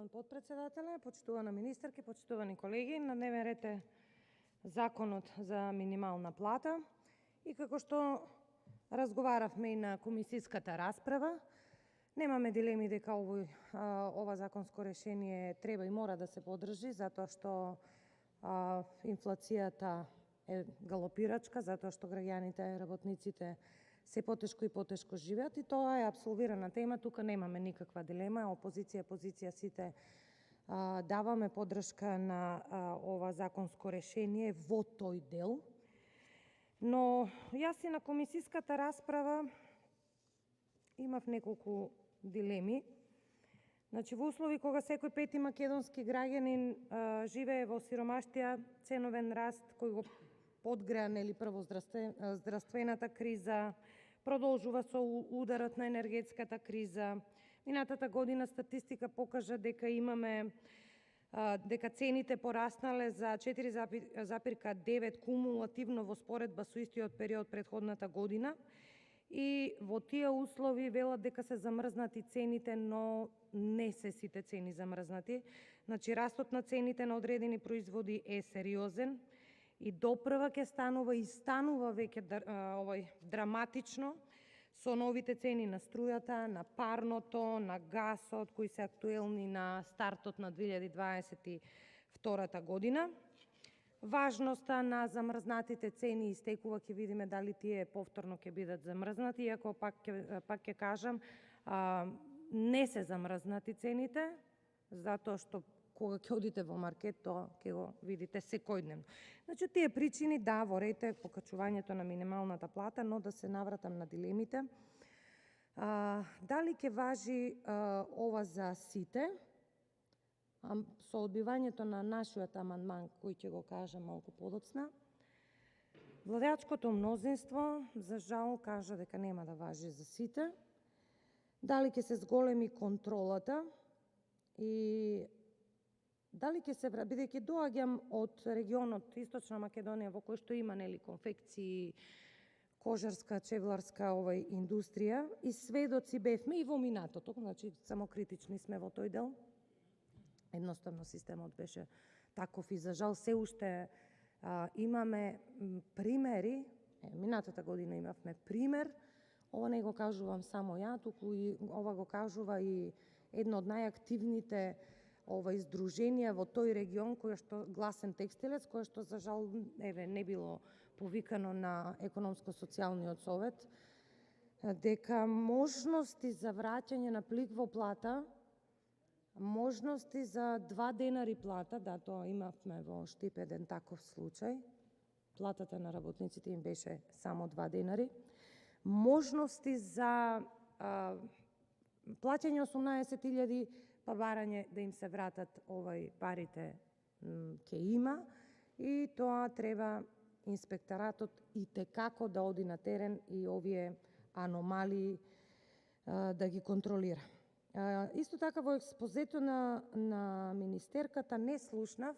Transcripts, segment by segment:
Почитуван потпредседателе, почитувана министерке, почитувани колеги, на дневен ред е Законот за минимална плата и како што разговаравме и на комисиската расправа, немаме дилеми дека ова законско решение треба и мора да се поддржи, затоа што инфлацијата е галопирачка, затоа што граѓаните, работниците се потешко и потешко живеат и тоа е апсолвирана тема, тука немаме никаква дилема, опозиција, позиција, сите даваме поддршка на ова законско решение во тој дел. Но јас и на комисиската расправа имав неколку дилеми. Значи, во услови кога секој пети македонски граѓанин живее во сиромаштија, ценовен раст кој го подгреа прво здравствената криза, продолжува со ударот на енергетската криза. Минатата година статистика покажа дека дека цените пораснале за 4,9 кумулативно во споредба со истиот период претходната година и во тие услови велат дека се замрзнати цените, но не се сите цени замрзнати. Значи, растот на цените на одредени производи е сериозен и допрва ќе станува и станува веќе драматично со новите цени на струјата, на парното, на гасот, кои се актуелни на стартот на 2022 година. Важноста на замрзнатите цени истекува, ќе видиме дали тие повторно ќе бидат замрзнати, иако пак ќе кажам, не се замрзнати цените, затоа што кога ќе одите во маркет, тоа ќе го видите секојдневно. Значи, тие причини, да, во ред е покачувањето на минималната плата, но да се навратам на дилемите. Дали ќе важи ова за сите? Со одбивањето на нашиот амандман, кој ќе го кажам малку подоцна, владеачкото мнозинство, за жал, кажа дека нема да важи за сите. Дали ќе се зголеми контролата и дали ќе се, бидејќи доаѓам од регионот Источна Македонија, во кој што има конфекции, кожарска, чевларска индустрија, и сведоци бевме и во минатото, значи самокритични сме во тој дел. Едноставно системот беше таков и за жал се уште имаме примери, минатата година имавме пример, ова не го кажувам само ја, туку и ова го кажува и едно од најактивните издруженија во тој регион, кој што Гласен текстилец, кој што за жал не било повикано на економско-социјалниот совет, дека можности за враќање на плик во плата, можности за 2 денари плата, да, тоа имавме во Штип еден таков случај, платата на работниците им беше само 2 денари, можности за плаќање 18.000, па барање да им се вратат парите ќе има и тоа треба инспекторатот и текако да оди на терен и овие аномалии да ги контролира. Исто така во експозето на министерката не слушнав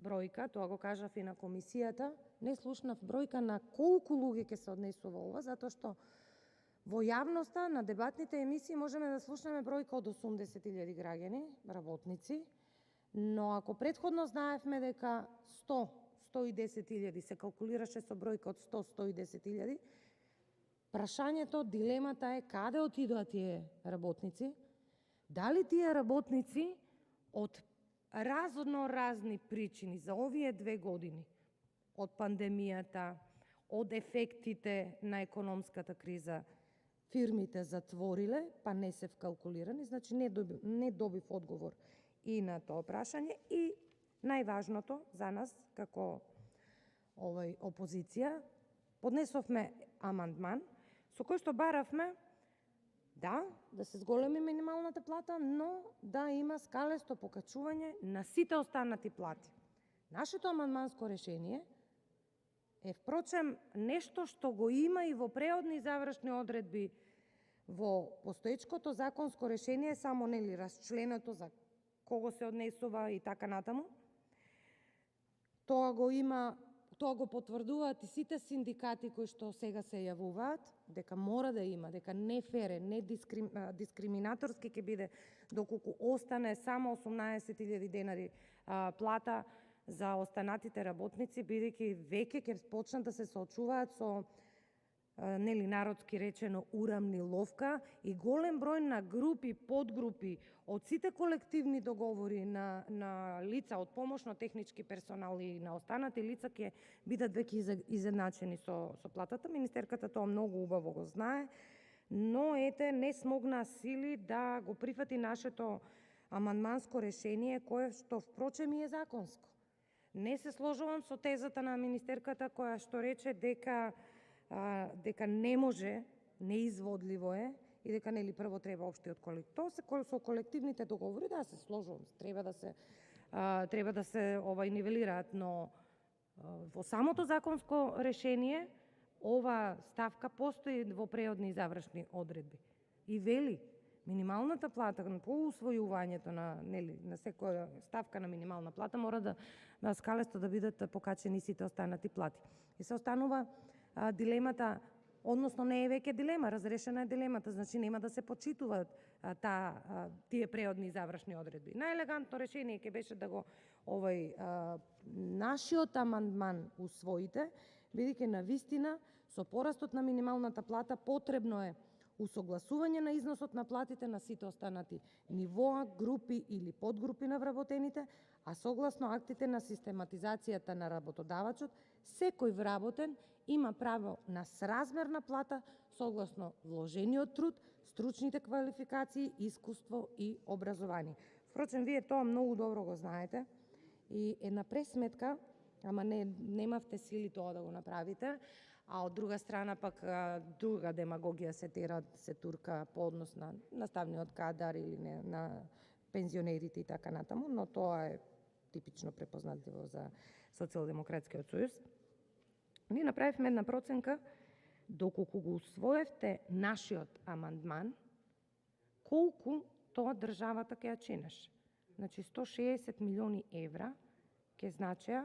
бројка, тоа го кажав и на комисијата, не слушнав бројка на колку луѓе ќе се однесува ова, затоа што во јавноста на дебатните емисии можеме да слушнеме бројка од 80.000 граѓани, работници, но ако претходно знаевме дека 100-110.000 се калкулираше со бројка од 100-110.000, прашањето, дилемата е каде отидоа тие работници, дали тие работници од разни причини за овие 2 години, од пандемијата, од ефектите на економската криза, фирмите затвориле, па не се вкалкулирани, значи не добив одговор и на тоа прашање. И најважното за нас, како опозиција, поднесовме амандман со кој што баравме да се зголеми минималната плата, но да има скалесто покачување на сите останати плати. Нашето амандманско решение е впрочем нешто што го има и во преодни завршни одредби во постоечкото законско решение, само расчленето за кого се однесува и така натаму. Тоа го има тоа го потврдуваат и сите синдикати кои што сега се јавуваат, дека мора да има, дека не фере, не дискриминаторски ќе биде доколку остане само 18.000 денари плата за останатите работници, бидејќи веќе ќе почнат да се соочуваат со нели народски речено урамниловка и голем број на групи, подгрупи од сите колективни договори на лица од помошно-технички персонал и на останати лица ќе бидат веќе изедначени со платата. Министерката тоа многу убаво го знае, но ете не смогна сили да го прифати нашето амандманско решение, кое што впрочем и е законско. Не се сложувам со тезата на министерката која што рече дека не може, неизводливо е и дека нели прво треба општиот колектив. Тоа се со колективните договори, да, се сложувам, треба да се нивелираат, но во самото законско решение ова ставка постои во преодни и завршни одредби и вели минималната плата по усвојувањето на секоја ставка на минимална плата мора да скалесто да бидат покачени сите останати плати. И се останува дилемата, односно не е веќе дилема, разрешена е дилемата, значи нема да се почитуваат тие преодни и завршни одредби. Најелегантно решение ќе беше да го нашиот амандман усвоите, бидејќи навистина со порастот на минималната плата потребно е усогласување на износот на платите на сите останати нивоа, групи или подгрупи на вработените, а согласно актите на систематизацијата на работодавачот, секој вработен има право на сразмерна плата согласно вложениот труд, стручните квалификации, искуство и образование. Впрочем, вие тоа многу добро го знаете и една пресметка, ама немавте сили тоа да го направите, а од друга страна пак друга демагогија се турка по однос на наставниот кадар или на пензионерите и така натаму, но тоа е типично препознатливо за Социјалдемократскиот сојуз. Ние направивме една проценка, доколку го усвоевте нашиот амандман, колку тоа државата ќе ја чинеше. Значи 160 милиони евра ќе значеа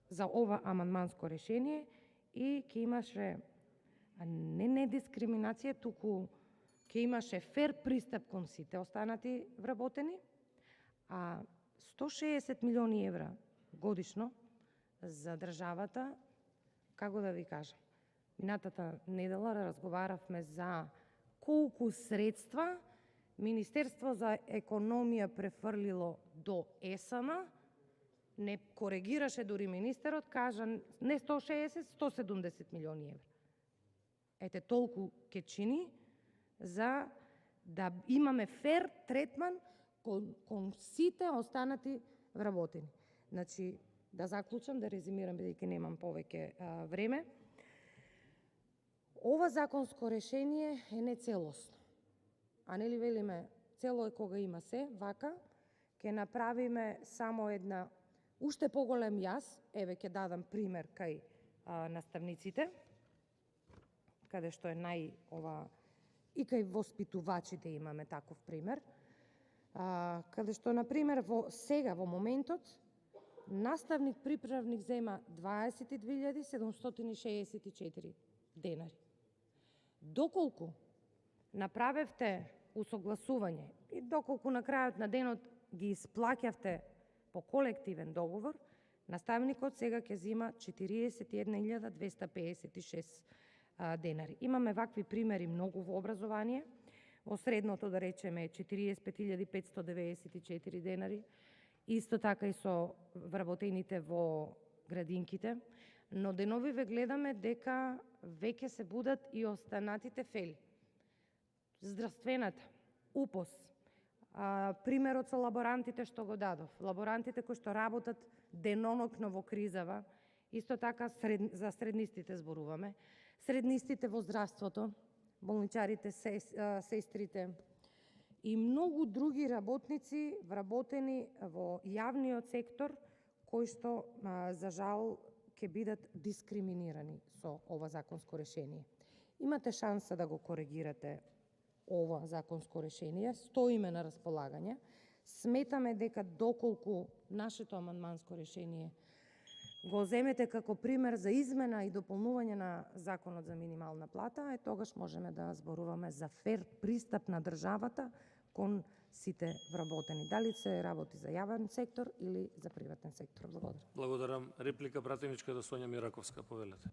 за ова амандманско решение и ќе имаше не дискриминација, туку ќе имаше фер пристап кон сите останати вработени, а 160 милиони евра годишно за државата, како да ви кажам, минатата недела разговаравме за колку средства Министерство за економија префрлило до ЕСМ, не коригираше дури министерот, кажа не 160, 170 милиони евра. Ете толку ќе чини за да имаме фер третман кон сите останати вработени. Значи, да заклучам, да резимирам, бидејќи немам повеќе време. Ова законско решение е нецелосно. А нели велиме, цело е кога има се, вака, ќе направиме само една уште поголем јас, еве ќе дадам пример кај наставниците, каде што е и кај воспитувачите имаме таков пример, каде што, например, сега во моментот, наставник-приправник зема 22.764 денари. Доколку направевте усогласување и доколку на крајот на денот ги исплаќавте по колективен договор, наставникот сега ќе зема 41.256 денари. Имаме вакви примери многу во образование. Во средното, да речеме, 45.594 денари. Исто така и со вработените во градинките. Но деновиве гледаме дека веќе се будат и останатите фели. Здравствената, УПОС, примерот со лаборантите што го дадов, лаборантите кои што работат денонокно во кризава, исто така за среднистите зборуваме, среднистите во здравството, болничарите, сестрите и многу други работници вработени во јавниот сектор, кои што, за жал, ќе бидат дискриминирани со ова законско решение. Имате шанса да го коригирате ова законско решение, стоиме на располагање. Сметаме дека доколку нашето амандманско решение го земете како пример за измена и дополнување на Законот за минимална плата, тогаш можеме да зборуваме за фер пристап на државата кон сите вработени. Дали се работи за јавен сектор или за приватен сектор. Благодарам. Благодарам. Реплика пратеничка до Сонја Мираковска, повелете.